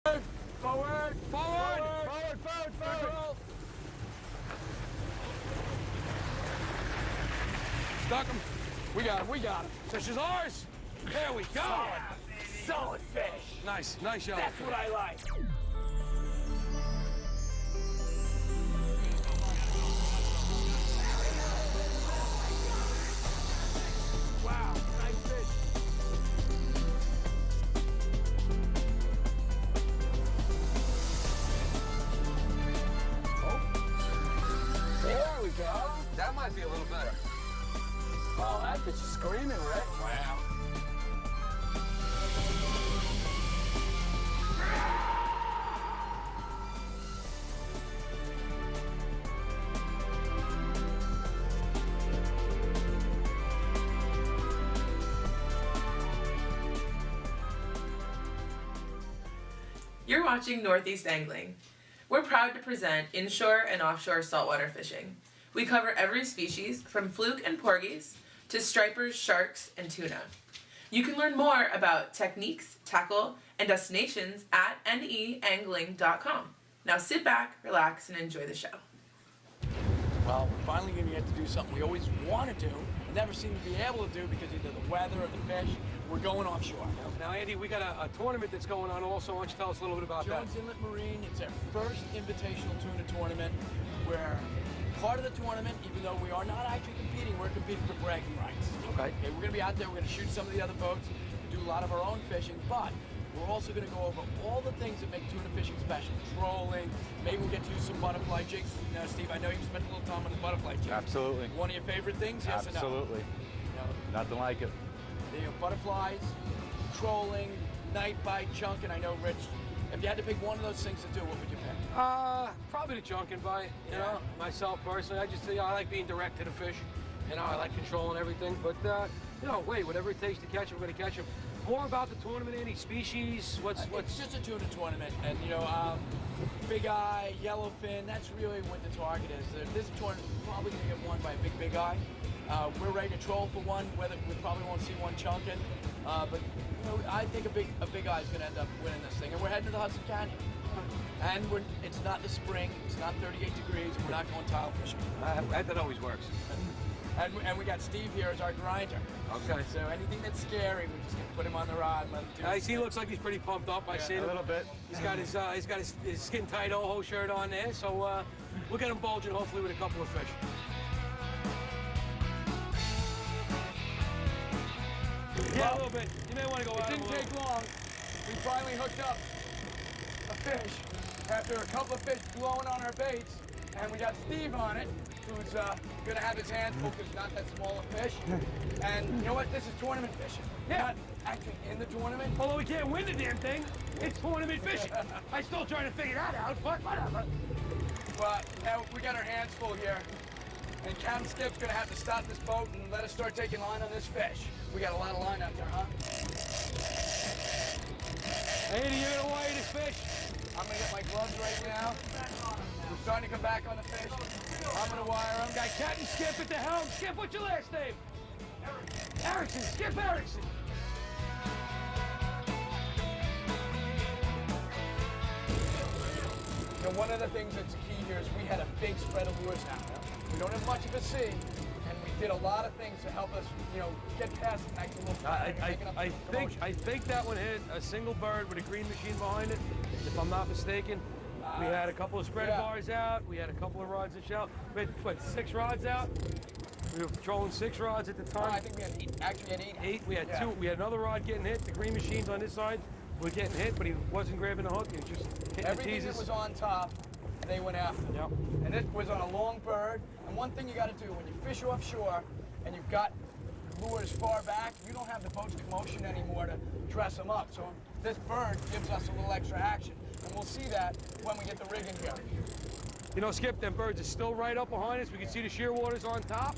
Forward! Stuck him. We got him. Fish is ours. There we go. Solid fish. Nice yellowfin. That's what I like. Wow, nice fish. There we go. That might be a little better. Oh, that fish is screaming, Rick. Wow. You're watching Northeast Angling. We're proud to present inshore and offshore saltwater fishing. We cover every species from fluke and porgies to stripers, sharks, and tuna. You can learn more about techniques, tackle, and destinations at neangling.com. Now sit back, relax, and enjoy the show. Well, we're finally going to get to do something we always want to do, but never seem to be able to do because either the weather or the fish. We're going offshore. Now, Andy, we got a tournament that's going on also. Why don't you tell us a little bit about that? Jones Inlet Marine, it's our first invitational tuna tournament where part of the tournament, even though we are not actually competing, we're competing for bragging rights. Okay. We're going to be out there, we're going to shoot some of the other boats, do a lot of our own fishing, but we're also going to go over all the things that make tuna fishing special. Trolling, maybe we'll get to use some butterfly jigs. Now, Steve, I know you've spent a little time on the butterfly jigs. Absolutely. One of your favorite things, yes or no? Absolutely. Nothing like it. You know, butterflies, trolling, night bite, chunking. I know, Rich, if you had to pick one of those things to do, what would you pick? Probably the chunking bite. You know, myself personally, I like being direct to the fish. You know, I like controlling everything. But you know, whatever it takes to catch them, we're gonna catch them. More about the tournament, any species? What's? It's just a tuna tournament, and you know, big eye, yellowfin. That's really what the target is. This tournament is probably gonna get won by a big eye. We're ready to troll for one. Whether we probably won't see one chunking, but you know, I think a big eye is going to end up winning this thing. And we're heading to the Hudson Canyon, and it's not the spring. It's not 38 degrees. We're not going tile fishing. That always works. And we got Steve here as our grinder. Okay. So anything that's scary, we just put him on the rod and let him do his He thing. looks like he's pretty pumped up. I see him a little bit. He's got his skin tight Oho shirt on there. So we'll get him bulging hopefully with a couple of fish. Yeah, a little bit. You may want to go out. It didn't take long. We finally hooked up a fish after a couple of fish blowing on our baits, and we got Steve on it, who's going to have his hands full because not that small a fish. And you know what? This is tournament fishing. We're not actually in the tournament. Although we can't win the damn thing, it's tournament fishing. I'm still trying to figure that out, but whatever. But now we got our hands full here. And Captain Skip's going to have to stop this boat and let us start taking line on this fish. We got a lot of line out there, huh? Andy, you're going to wire this fish? I'm going to get my gloves right now. We're starting to come back on the fish. I'm going to wire them. Got Captain Skip at the helm. Skip, what's your last name? Erickson. Skip Erickson. You know, one of the things that's key here is we had a big spread of lures now. We don't have much of a sea, and we did a lot of things to help us, you know, get past the next little. I think that one hit a single bird with a green machine behind it, if I'm not mistaken. We had a couple of spread bars out. We had a couple of rods and shell. We had, what, 6 rods out? We were patrolling 6 rods at the time. I think we had 8. Actually, we had 8. 8. We had 2. We had another rod getting hit. The green machines on this side were getting hit, but he wasn't grabbing the hook. He was just hitting Everything the teases. that was on top, they went after. Yep. And it was on a long bird. And one thing you got to do when you fish offshore and you've got lures far back, you don't have the boat's commotion anymore to dress them up. So this bird gives us a little extra action. And we'll see that when we get the rig in here. You know, Skip, them birds are still right up behind us. We can see the shear waters on top.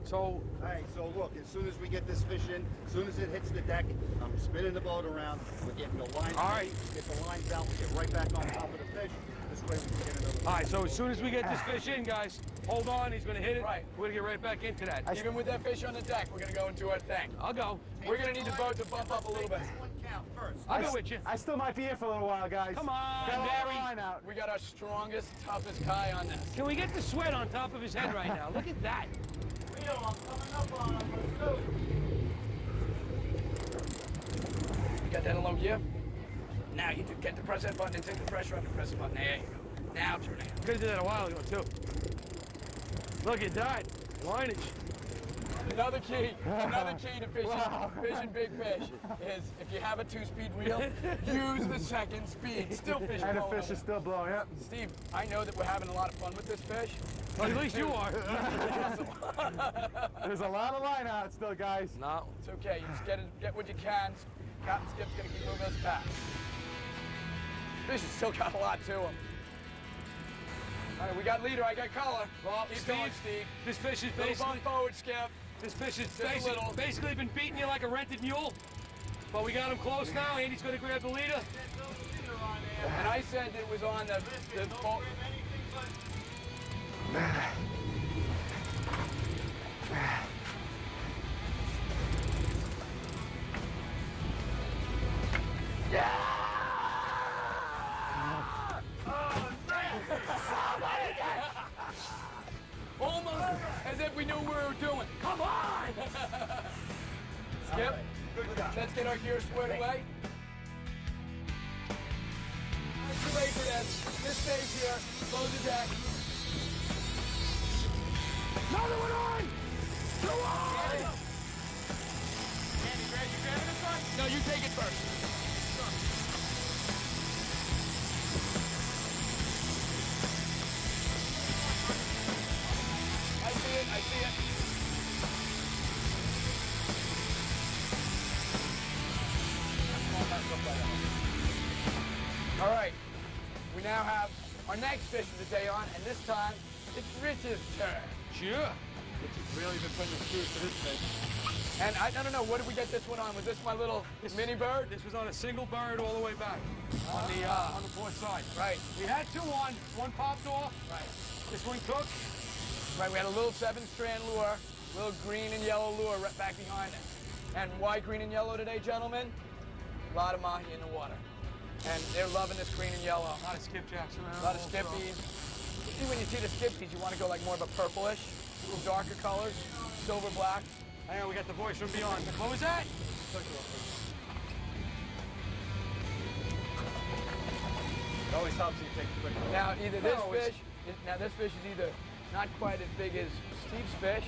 So, All right, so look, as soon as we get this fish in, as soon as it hits the deck, I'm spinning the boat around. We're getting the lines. All right. Get the lines out. We get right back on top of the fish. This way we can get another. all right, so as soon as we get this fish in, guys, hold on. He's going to hit it. Right. We're going to get right back into that. Even with that fish on the deck, we're going to go into our thing. I'll go. We're going to need the boat to bump up a little bit. out first. I'll go with you. I still might be here for a little while, guys. Come on, Got a lot of Barry. line out. We got our strongest, toughest guy on this. Can we get the sweat on top of his head right now? Look at that. Leo, I'm coming up on him. Let's go. You got that in low gear? Now you do get the press that button and take the pressure off the press button. There you go. Now turn it. Could have did that a while ago, too. Look at that. Lineage. Another key to fishing big fish is if you have a 2-speed reel, use the second speed. Still fish. And the fish is still blowing up. Steve, I know that we're having a lot of fun with this fish. Well, at least you are. There's a lot of line out still, guys. No. It's okay. You just get what you can. Captain Skip's gonna keep moving us back. Fish has still got a lot to him. All right, we got leader. I got color. Well, Keep going, Steve. This fish is Little bump basically... forward, Skip. This fish is Just a little. basically been beating you like a rented mule. But we got him close now. Andy's going to grab the leader. And I said that it was on the boat. Almost as if we knew what we were doing. Come on! Skip, let's get our gear squared away. Too late for this. This stays here. Close the deck. Another one on! Two on! Andy, you grabbing this one? No, you take it first. I see it. All right, we now have our next fish of the day on, and this time it's Rich's turn. Sure. Rich has really been putting the screws to this fish. And I don't know, what did we get this one on? Was this my little mini bird? This was on a single bird all the way back on the port side. Right, We had two on. One popped off. right. This one cooked. Right, we had a little 7-strand lure, little green and yellow lure right back behind it. And why green and yellow today, gentlemen? A lot of mahi in the water. And they're loving this green and yellow. A lot of skipjacks around. A lot of skippies. See, when you see the skippies, you want to go like more of a purplish, a little darker colors, silver black. Hang on, we got the voice from beyond. What was that? It always helps you take a quick look. Now, either this fish, this fish is either not quite as big as Steve's fish,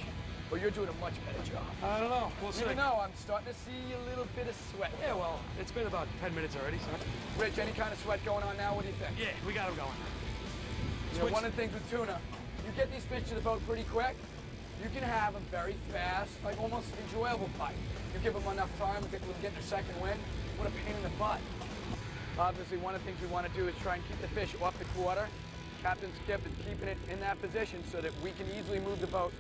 or you're doing a much better job. I don't know. We'll see. Even though I'm starting to see a little bit of sweat. Yeah, well, it's been about 10 minutes already, so. Rich, any kind of sweat going on now? What do you think? Yeah, we got him going. You know, one of the things with tuna, you get these fish to the boat pretty quick, you can have a very fast, like almost enjoyable bite. You give them enough time to get their second wind. What a pain in the butt. Obviously, one of the things we want to do is try and keep the fish off the quarter. Captain Skip is keeping it in that position so that we can easily move the boat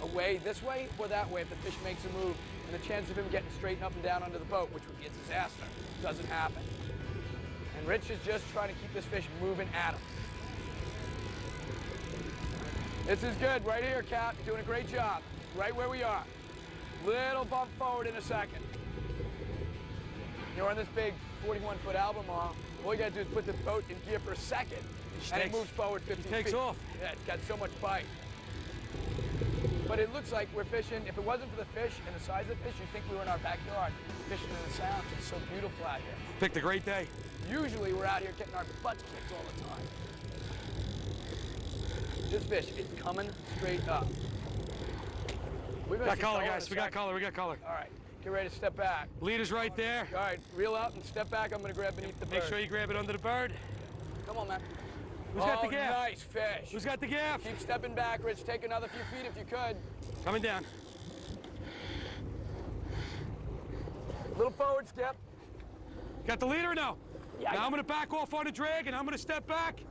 away this way or that way if the fish makes a move. And the chance of him getting straightened up and down under the boat, which would be a disaster, doesn't happen. And Rich is just trying to keep this fish moving at him. This is good, right here, Cap. You're doing a great job. Right where we are. Little bump forward in a second. You're on this big 41-foot Albemarle. All you gotta do is put the boat in gear for a second, and it moves forward 15 feet. Takes off. Yeah, it's got so much bite. But it looks like we're fishing. If it wasn't for the fish and the size of the fish, you'd think we were in our backyard fishing in the sounds. It's so beautiful out here. Picked a great day. Usually we're out here getting our butts kicked all the time. This fish is coming straight up. We Got color, guys. We got color. All right, get ready to step back. Leader's right there. All right, reel out and step back. I'm gonna grab beneath the bird. Make sure you grab it under the bird. Come on, man. Who's got the gaff? Nice fish. Who's got the gaff? Keep stepping back, Rich. Take another few feet if you could. Coming down. Little forward step. Got the leader or no? Yeah. Now I'm gonna back off on the drag and I'm gonna step back.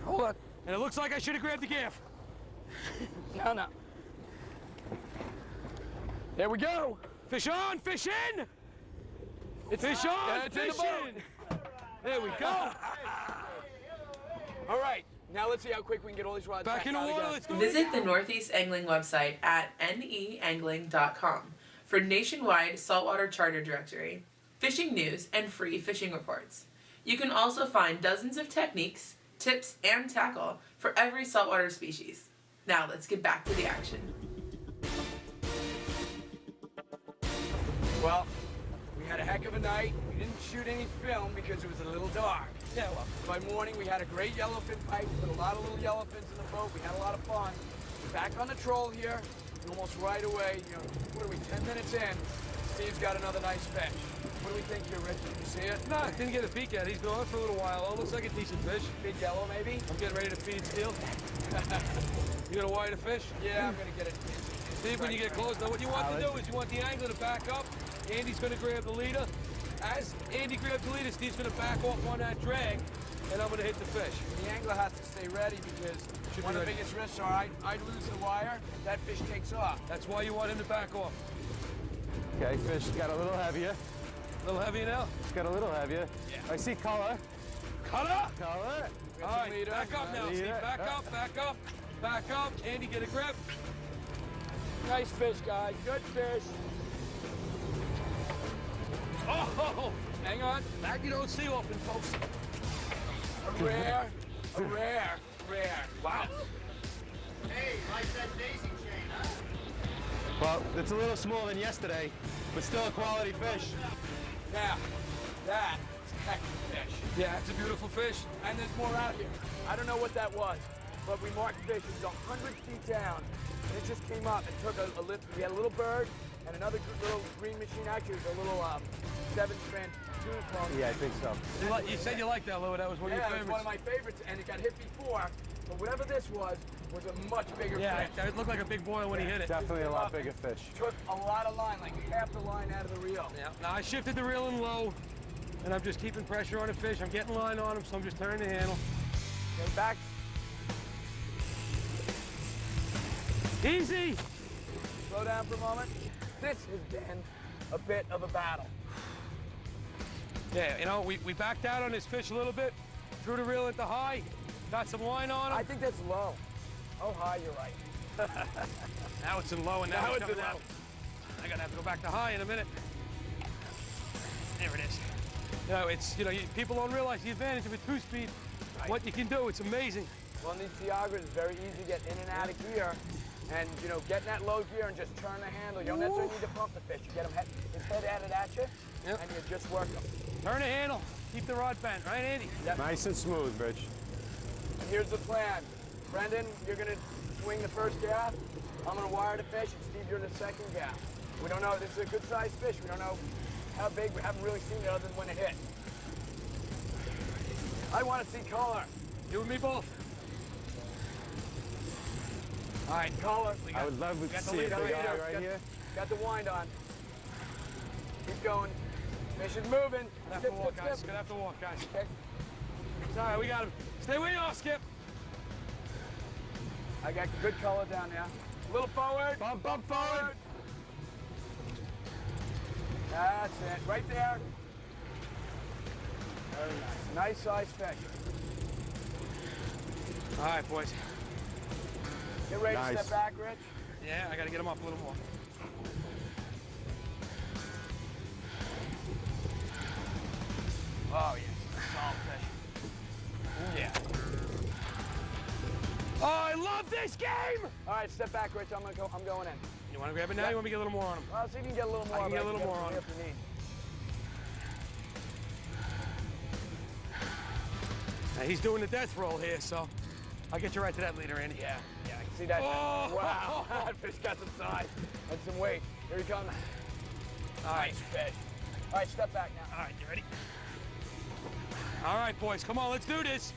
Hold on. And it looks like I should have grabbed the gaff. No. There we go. Fish on, fish in. It's Fish on, it's in fish the boat. in. There we go. All right, now let's see how quick we can get all these rods Back in the out water, again. let's go. Visit the Northeast Angling website at neangling.com for nationwide saltwater charter directory, fishing news, and free fishing reports. You can also find dozens of techniques, tips, and tackle for every saltwater species. Now let's get back to the action. Well, we had a heck of a night. We didn't shoot any film because it was a little dark. Yeah, well, by morning we had a great yellowfin pipe, put a lot of little yellowfins in the boat. We had a lot of fun. Back on the troll here, and almost right away, what are we, 10 minutes in, Steve's got another nice fish. What do we think here, Rich? Did you see it? No, I didn't get a peek at it. He's been on for a little while. Oh, looks like a decent fish. Big yellow, maybe? I'm getting ready to feed Steel. You gonna wire the fish? Yeah, I'm gonna get it. Steve, when you get close, now what you want to do is you want the angler to back up. Andy's gonna grab the leader. As Andy grabs the leader, Steve's gonna back off on that drag, and I'm gonna hit the fish. The angler has to stay ready because one of the biggest risks are I lose the wire, that fish takes off. That's why you want him to back off. Okay, fish got a little heavier. A little heavier now? It's got a little heavier. Yeah. I see color. Color! Color. All right, back up now, Steve. Back up, back up, back up. Andy, get a grip. Nice fish, guys. Good fish. Oh, hang on. That you don't see often, folks. A rare. Wow. Hey, like that daisy chain, huh? Well, it's a little smaller than yesterday, but still a quality fish. Now, that's a heck of a fish. Yeah, it's a beautiful fish. And there's more out here. I don't know what that was, but we marked fish. It was 100 feet down, and it just came up and took a lift. We had a little bird and another little green machine. Actually, it was a little 7-strand tuna clone. Yeah, I think so. You said you liked that, Lou. That was one of your Yeah, it was favorites. one of my favorites, and it got hit before. But whatever this was a much bigger Yeah, fish. it looked like a big boil when he hit it. Definitely a lot bigger fish. Took a lot of line, like half the line out of the reel. Yeah. Now I shifted the reel in low, and I'm just keeping pressure on the fish. I'm getting line on him, so I'm just turning the handle. Okay, back. Easy. Slow down for a moment. This has been a bit of a battle. Yeah, we backed out on this fish a little bit, threw the reel into high, got some line on him. I think that's low. Oh, high, you're right. Now it's in low, and now, Now it's it's in coming out. low. I'm gonna have to go back to high in a minute. There it is. People don't realize the advantage of a two-speed. Right. What you can do, it's amazing. Well, in these Tiagras, it's very easy to get in and out of gear. And, get in that low gear and just turn the handle. You don't necessarily need to pump the fish. You get him his head at you, Yep. and you just work him. Turn the handle, keep the rod bent, right, Andy? Yep. Nice and smooth, Rich. And here's the plan. Brendan, you're going to swing the first gaff. I'm going to wire the fish, and Steve, you're the second gaff. We don't know. This is a good-sized fish. We don't know how big. We haven't really seen it other than when it hit. I want to see color. You and me both. All right, color. I would love to got the see a lead big on eye here. right here. Got the wind on. Keep going. Fish is moving. Gonna have to walk, guys. Gonna have to walk, guys. Okay. It's all right, we got him. Stay where you are, Skip. I got good color down there. A little forward. Bump forward. That's it. Right there. Very nice. Nice size fish. All right, boys. Get ready to Nice. step back, Rich. Yeah, I gotta get him up a little more. Oh, yes. Solid fish. Yeah. Oh, I love this game! All right, step back, Rich. I'm going in. You wanna grab it now? Yeah. You want me to get a little more on him? Well, see if you can get a little more. I can get a but little more on if you need. Now, he's doing the death roll here, so I'll get you right to that leader, Andy. Yeah, I can see that. Oh! Wow, that fish got some size and some weight. Here he comes. Nice fish. All right, step back now. All right, you ready? All right, boys, come on, let's do this.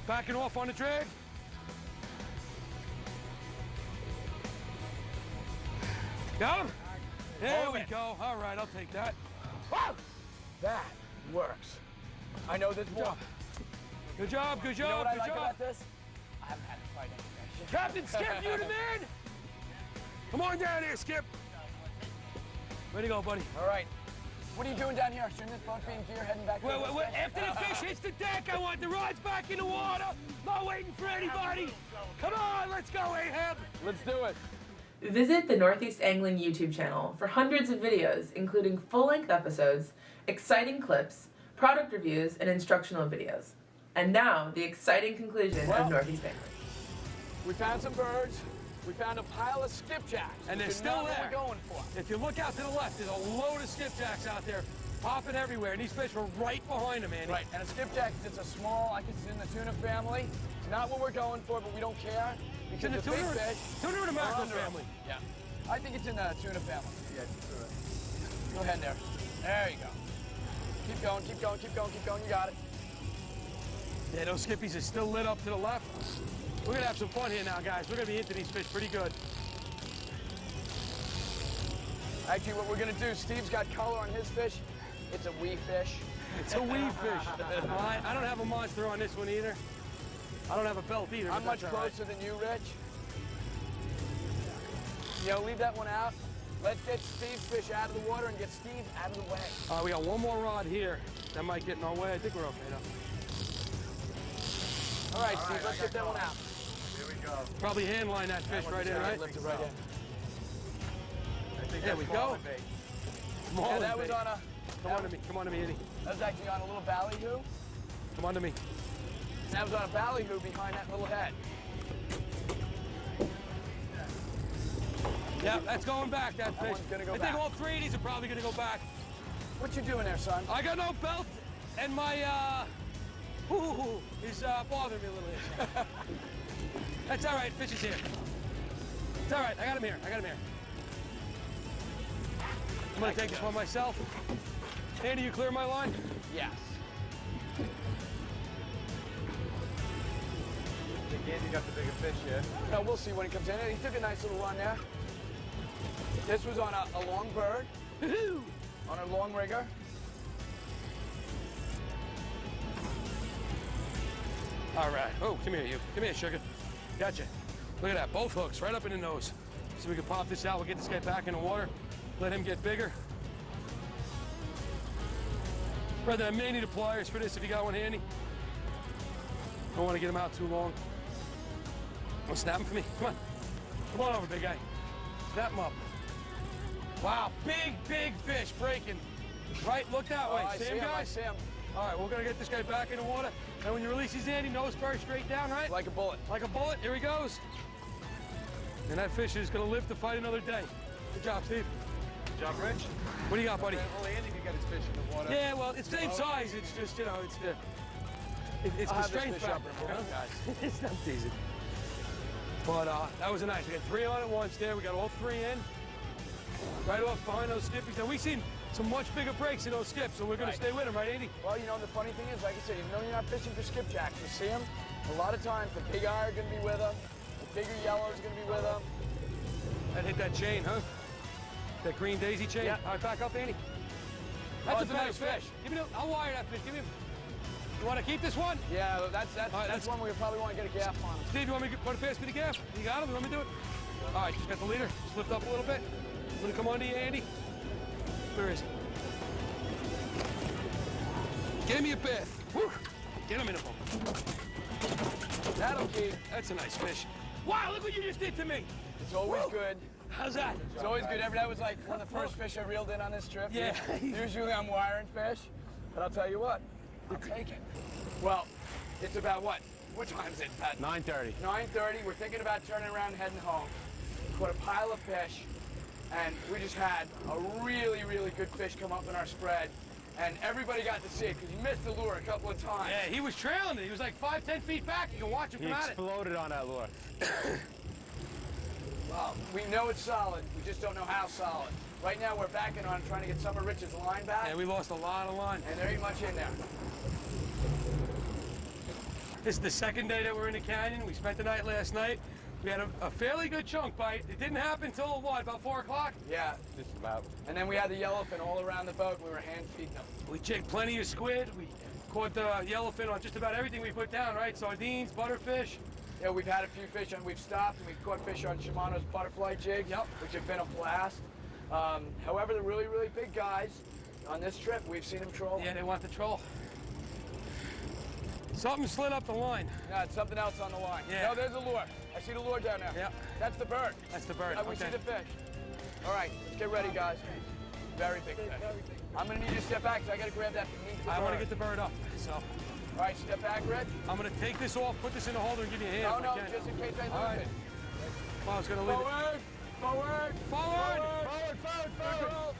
Backing off on the drag. Got him? There we go. All right, I'll take that. Whoa! That works. I know this more. Good job, good You know job, what I good like job. about this? I haven't had to fight any fish. Captain Skip, you the man! Come on down here, Skip. Ready to go, buddy. All right. What are you doing down here? Shouldn't this boat be in gear heading back to the fish? After the fish hits the deck, I want the rods back in the water. Not waiting for anybody. Come on, let's go, Ahab. Let's do it. Visit the Northeast Angling YouTube channel for hundreds of videos, including full-length episodes, exciting clips, product reviews, and instructional videos. And now, the exciting conclusion of Northeast Angling. We found some birds. We found a pile of skipjacks. And they're still there. We're going for. If you look out to the left, there's a load of skipjacks out there popping everywhere, and these fish were right behind them, Andy. Right, and a skipjack is a small, I guess it's in the tuna family. It's not what we're going for, but we don't care. It's in the big fish. Tuna or the mackerel family? Yeah. I think it's in the tuna family. Yeah, tuna. Go ahead there. There you go. Keep going, keep going, keep going, keep going. You got it. Yeah, those skippies are still lit up to the left. We're gonna have some fun here now, guys. We're gonna be into these fish pretty good. Actually, what we're gonna do, Steve's got color on his fish. It's a wee fish. It's a wee fish. I don't have a monster on this one either. I don't have a belt either. I'm much closer than you, Rich. You know, leave that one out. Let's get Steve's fish out of the water and get Steve out of the way. All right, we got one more rod here. That might get in our way. I think we're okay though. All right, Steve, let's get that one out. Here we go. Probably hand line that fish right in, right? Lift it right in. I think There that's we go. marlin bait. Yeah, that was on a... Come on to me. Come on to me, Eddie. That was actually on a little ballyhoo. Come on to me. That was on a ballyhoo behind that little head. Yeah, that's going back, that fish. one's gonna go I back. think all three of these are probably gonna go back. What you doing there, son? I got no belt, and my is bothering me a little bit. That's all right, fish is here. It's all right, I got him here, I'm gonna take this one myself. Andy, you clear my line? Yes. I think Andy got the bigger fish here. No, we'll see when he comes in. He took a nice little run there. This was on a long bird, on a long rigger. All right. Oh, come here, you. Come here, sugar. Gotcha. Look at that. Both hooks right up in the nose. So we can pop this out. We'll get this guy back in the water. Let him get bigger. Brother, I may need the pliers for this if you got one handy. Don't want to get him out too long. Want to snap him for me? Come on. Come on over, big guy. Snap him up. Wow, big fish breaking. Right, look that way. I See see him, him, I guys? see him. All right, we're gonna get this guy back in the water. And when you release his Andy, nose first, straight down, right? Like a bullet. Like a bullet. Here he goes. And that fish is gonna live to fight another day. Good job, Steve. Good job, Rich. What do you got, buddy? Only Andy can get his fish in the water. Yeah, well, it's same size. It's just, you know, it's the it's I'll the have this strength fish up factor, in a you know, moment. guys. It's not teasing. But that was a nice. We got 3 on at once there. We got all 3 in. Right off behind those skippies. Now we've seen some much bigger breaks in those skips, so we're gonna stay with them, right, Andy? Well, you know, the funny thing is, like I said, even though you're not fishing for skipjacks, you see them, a lot of times the big eye are going to be with them, the bigger yellow is going to be with them. That hit that chain, huh? That green daisy chain? Yeah. All right, back up, Andy. That's it's a a nice nice fish. fish. Give me I'll wire that fish. Give me You want to keep this one? Yeah, that's let's- one we probably want to get a gap on. Steve, you want me to pass me the gaff? You got him? You want me to do it? All right, just got the leader. Just lift up a little bit. I'm gonna come on to you, Andy. Where is he? Give me a bath. Woo. Get him in a boat. That'll keep. That's a nice fish. Wow, look what you just did to me. It's always Woo. good. How's that? It's always good. That was like one of the first fish I reeled in on this trip. Yeah. Usually I'm wiring fish, but I'll tell you what, I'll take it. Well, it's about what? What time is it? About 9:30. 9:30. We're thinking about turning around and heading home. Caught a pile of fish, and we just had a really, really good fish come up in our spread. And everybody got to see it because you missed the lure a couple of times. Yeah, he was trailing it. He was like 5-10 feet back. You can watch him He come at it. exploded on that lure. Well, we know it's solid. We just don't know how solid. Right now, we're backing on trying to get some of Rich's line back. Yeah, we lost a lot of line. And there ain't much in there. This is the second day that we're in the canyon. We spent the night last night. We had a fairly good chunk bite. It didn't happen till what, about 4 o'clock? Yeah. Just about. And then we had the yellowfin all around the boat. We were hand feeding them. We jigged plenty of squid. We caught the yellowfin on just about everything we put down, right? Sardines, butterfish. Yeah, we've had a few fish on. We've stopped and we've caught fish on Shimano's butterfly jigs, which have been a blast. However, the really, really big guys on this trip, we've seen them troll. Yeah, they want the troll. Something slid up the line. Yeah, it's something else on the line. Yeah. No, there's a lure. I see the lure down there. Yeah. That's the bird. That's the bird. We Okay. see the fish. All right, let's get ready, guys. Very big fish. I'm gonna need you to step back because I gotta grab that meat. I want to get the bird up, so. All right, step back, Rick. I'm going to take this off, put this in the holder, and give you a hand. No, if no, I can. just in case I lose All right. it. Well, I was going to leave it. Forward, forward, Forward! forward, forward.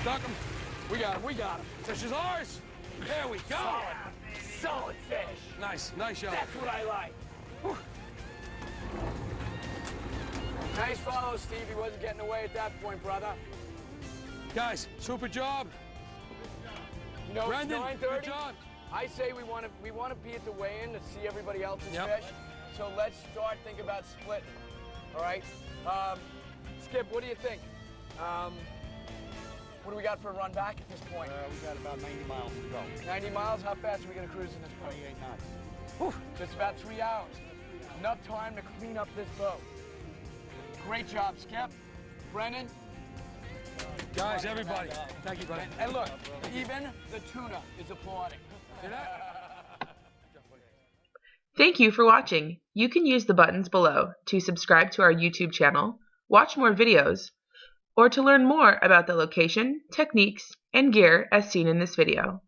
Stuck him. We got him, we got him. Fish is ours. There we go. Solid fish. Nice, nice shot. That's what I like. Whew. Nice follow, Steve. He wasn't getting away at that point, brother. Guys, super job. You know, Brendan, it's good 9:30. job. I say we want to be at the weigh-in to see everybody else's Yep. fish. So let's start thinking about splitting. All right. Skip, what do you think? What do we got for a run back at this point? We got about 90 miles to go. 90 miles. How fast are we gonna cruise in this boat? 28 knots. Whew, just about 3 hours. Enough time to clean up this boat. Great job, Skip. Brennan. Guys, everybody. Thank you, buddy. And look, even the tuna is applauding. See that? Thank you for watching. You can use the buttons below to subscribe to our YouTube channel, watch more videos, or to learn more about the location, techniques, and gear as seen in this video.